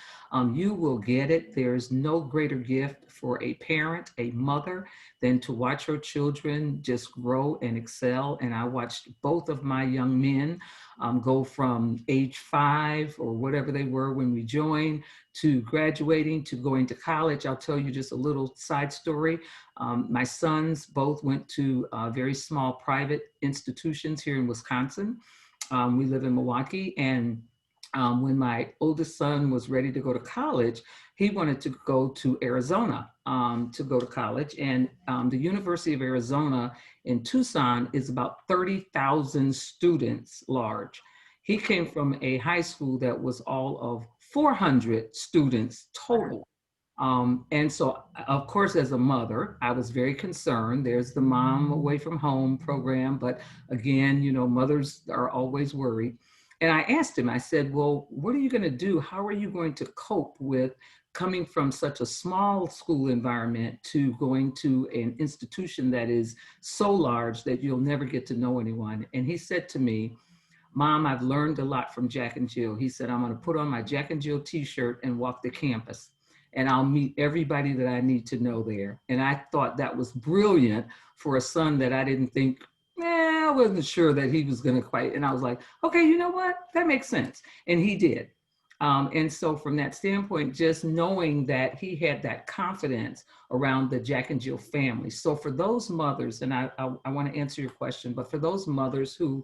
you will get it. There's no greater gift for a parent, a mother, than to watch her children just grow and excel. And I watched both of my young men go from age 5 or whatever they were when we joined to graduating to going to college. I'll tell you just a little side story. My sons both went to very small private institutions here in Wisconsin. We live in Milwaukee, and when my oldest son was ready to go to college, he wanted to go to Arizona to go to college. And the University of Arizona in Tucson is about 30,000 students large. He came from a high school that was all of 400 students total. And so, of course, as a mother, I was very concerned. There's the Mom Away from Home program. But again, you know, mothers are always worried. And I asked him, I said, well, what are you going to do? How are you going to cope with coming from such a small school environment to going to an institution that is so large that you'll never get to know anyone? And he said to me, Mom, I've learned a lot from Jack and Jill. He said, I'm going to put on my Jack and Jill t-shirt and walk the campus, and I'll meet everybody that I need to know there. And I thought that was brilliant for a son that I didn't think, I wasn't sure that he was going to quite. And I was like, okay, you know what? That makes sense. And he did. And so from that standpoint, just knowing that he had that confidence around the Jack and Jill family. So for those mothers, and I want to answer your question, but for those mothers who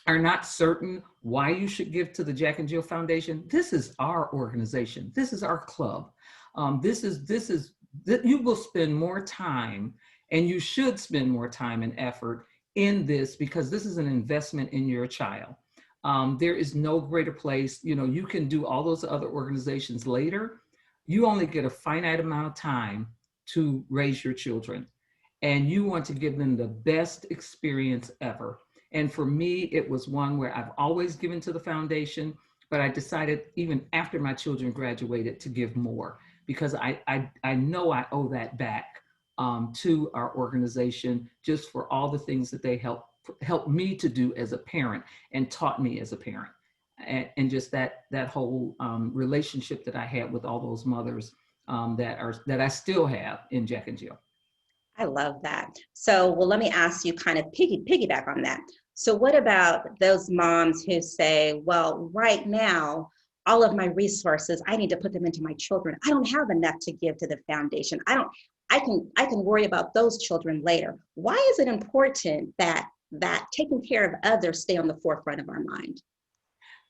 are not certain why you should give to the Jack and Jill Foundation, this is our organization. This is our club. You will spend more time, and you should spend more time and effort in this, because this is an investment in your child. There is no greater place. You know, you can do all those other organizations later. You only get a finite amount of time to raise your children, and you want to give them the best experience ever. And for me, it was one where I've always given to the foundation, but I decided even after my children graduated to give more, because I know I owe that back to our organization, just for all the things that they helped me to do as a parent and taught me as a parent. And just that whole relationship that I had with all those mothers that I still have in Jack and Jill. I love that. So, well, let me ask you, kind of piggyback on that. So what about those moms who say, well, right now, all of my resources, I need to put them into my children. I don't have enough to give to the foundation. I can worry about those children later. Why is it important that taking care of others stay on the forefront of our mind?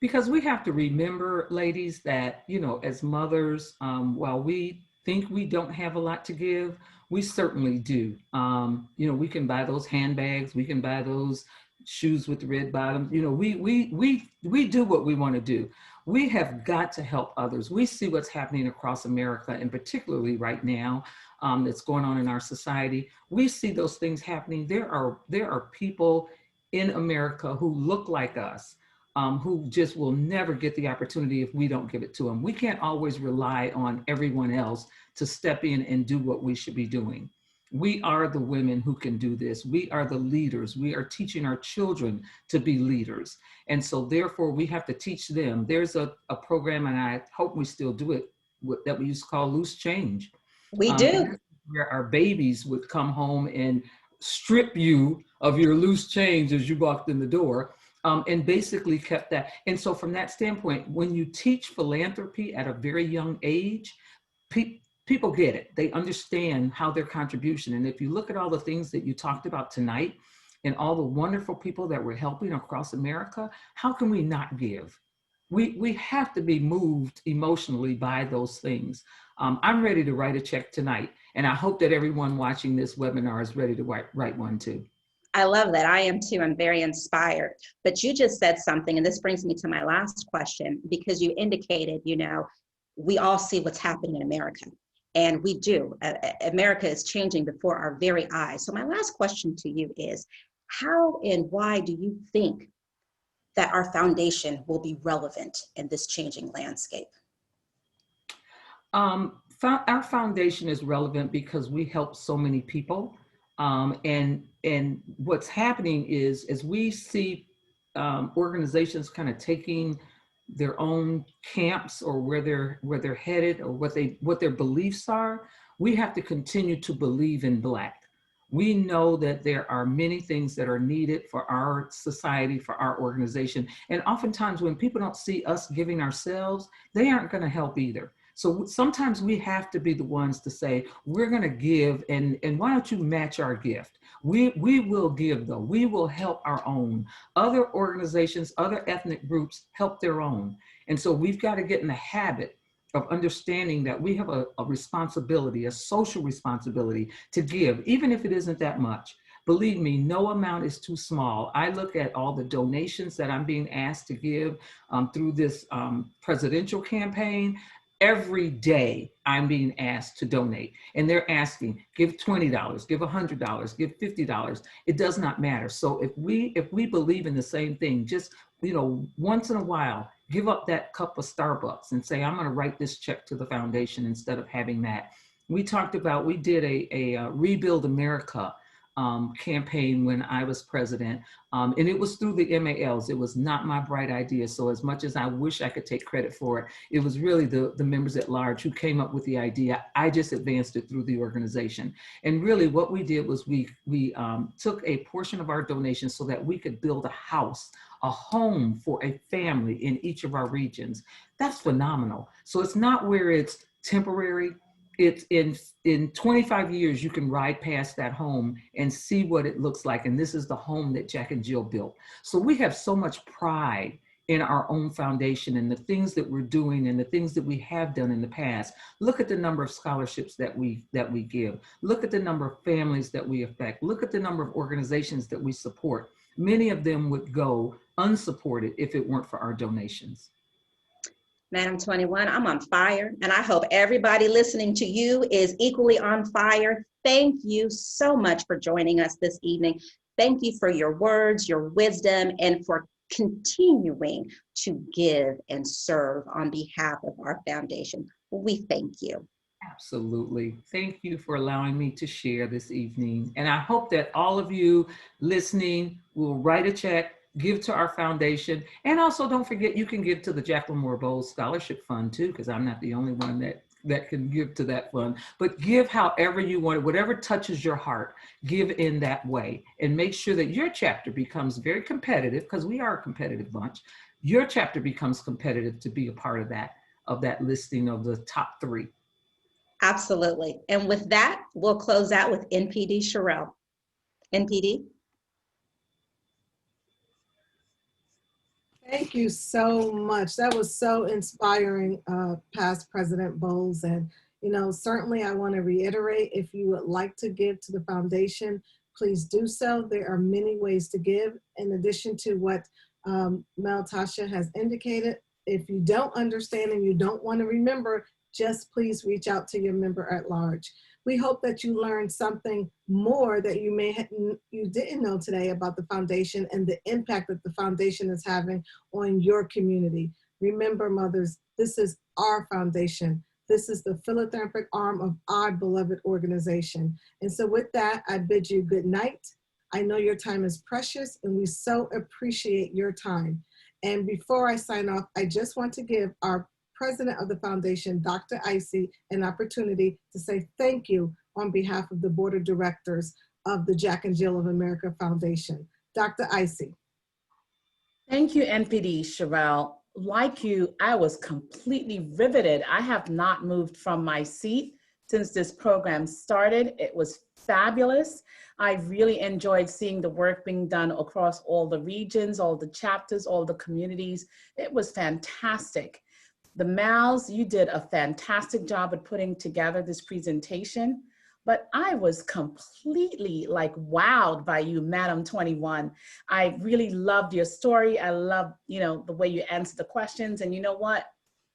Because we have to remember, ladies, that, you know, as mothers, while we think we don't have a lot to give, we certainly do. You know, we can buy those handbags, we can buy those shoes with the red bottoms. You know, we do what we want to do. We have got to help others. We see what's happening across America, and particularly right now, that's going on in our society. We see those things happening. There are people in America who look like us, who just will never get the opportunity if we don't give it to them. We can't always rely on everyone else to step in and do what we should be doing. We are the women who can do this. We are the leaders. We are teaching our children to be leaders. And so therefore we have to teach them. There's a program, and I hope we still do it, that we used to call Loose Change. We do. Where our babies would come home and strip you of your loose change as you walked in the door, and basically kept that. And so from that standpoint, when you teach philanthropy at a very young age, people get it. They understand how their contribution. And if you look at all the things that you talked about tonight and all the wonderful people that we're helping across America, how can we not give? We have to be moved emotionally by those things. I'm ready to write a check tonight, and I hope that everyone watching this webinar is ready to write one too. I love that. I am too. I'm very inspired. But you just said something, and this brings me to my last question, because you indicated, we all see what's happening in America. And we do. America is changing before our very eyes. So my last question to you is, how and why do you think that our foundation will be relevant in this changing landscape? Our foundation is relevant because we help so many people. And what's happening is, as we see organizations kind of taking their own camps, or where they're headed, or what their beliefs are, we have to continue to believe in Black. We know that there are many things that are needed for our society, for our organization. And oftentimes when people don't see us giving ourselves, they aren't going to help either. So sometimes we have to be the ones to say, we're going to give, and why don't you match our gift? We will give, though. We will help our own. Other organizations, other ethnic groups help their own. And so we've got to get in the habit of understanding that we have a responsibility, a social responsibility to give, even if it isn't that much. Believe me, no amount is too small. I look at all the donations that I'm being asked to give through this presidential campaign. Every day I'm being asked to donate, and they're asking, give $20, give $100, give $50. It does not matter. So if we believe in the same thing, just, once in a while, give up that cup of Starbucks and say, I'm going to write this check to the foundation instead of having that. We did a Rebuild America campaign when I was president, and it was through the MALs. It was not my bright idea. So as much as I wish I could take credit for it, it was really the members at large who came up with the idea. I just advanced it through the organization. And really what we did was we took a portion of our donation so that we could build a home for a family in each of our regions. That's phenomenal. So it's not where it's temporary. It's in 25 years, you can ride past that home and see what it looks like. And this is the home that Jack and Jill built. So we have so much pride in our own foundation and the things that we're doing and the things that we have done in the past. Look at the number of scholarships that we give. Look at the number of families that we affect. Look at the number of organizations that we support. Many of them would go unsupported if it weren't for our donations. Madam 21, I'm on fire, and I hope everybody listening to you is equally on fire. Thank you so much for joining us this evening. Thank you for your words, your wisdom, and for continuing to give and serve on behalf of our foundation. We thank you. Absolutely. Thank you for allowing me to share this evening. And I hope that all of you listening will write a check, give to our foundation, and also don't forget you can give to the Jacqueline Moore Bowles Scholarship Fund too, because I'm not the only one that can give to that fund. But give however you want it, whatever touches your heart, give in that way, and make sure that your chapter becomes very competitive, because we are a competitive bunch. Your chapter becomes competitive to be a part of that listing of the top 3. Absolutely. And with that, we'll close out with NPD Sherelle. NPD. Thank you so much. That was so inspiring, past President Bowles. And, certainly I want to reiterate, if you would like to give to the foundation, please do so. There are many ways to give. In addition to what Mel Tasha has indicated, if you don't understand and you don't want to remember, just please reach out to your member at large. We hope that you learned something more that you didn't know today about the foundation and the impact that the foundation is having on your community. Remember, mothers, this is our foundation. This is the philanthropic arm of our beloved organization. And so with that, I bid you good night. I know your time is precious and we so appreciate your time. And before I sign off, I just want to give our president of the foundation, Dr. Icy, an opportunity to say thank you on behalf of the board of directors of the Jack and Jill of America Foundation. Dr. Icy. Thank you, NPD Sherelle. Like you, I was completely riveted. I have not moved from my seat since this program started. It was fabulous. I really enjoyed seeing the work being done across all the regions, all the chapters, all the communities. It was fantastic. The Mals, you did a fantastic job at putting together this presentation, but I was completely like wowed by you, Madam 21. I really loved your story. I loved, the way you answered the questions. And you know what?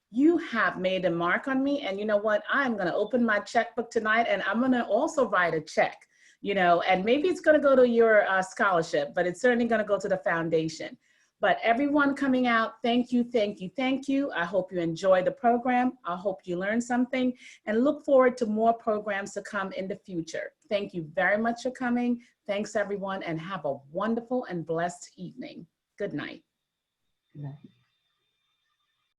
You have made a mark on me. And you know what? I'm going to open my checkbook tonight and I'm going to also write a check, and maybe it's going to go to your scholarship, but it's certainly going to go to the foundation. But everyone coming out, thank you, thank you, thank you. I hope you enjoyed the program. I hope you learned something and look forward to more programs to come in the future. Thank you very much for coming. Thanks everyone and have a wonderful and blessed evening. Good night. Good night.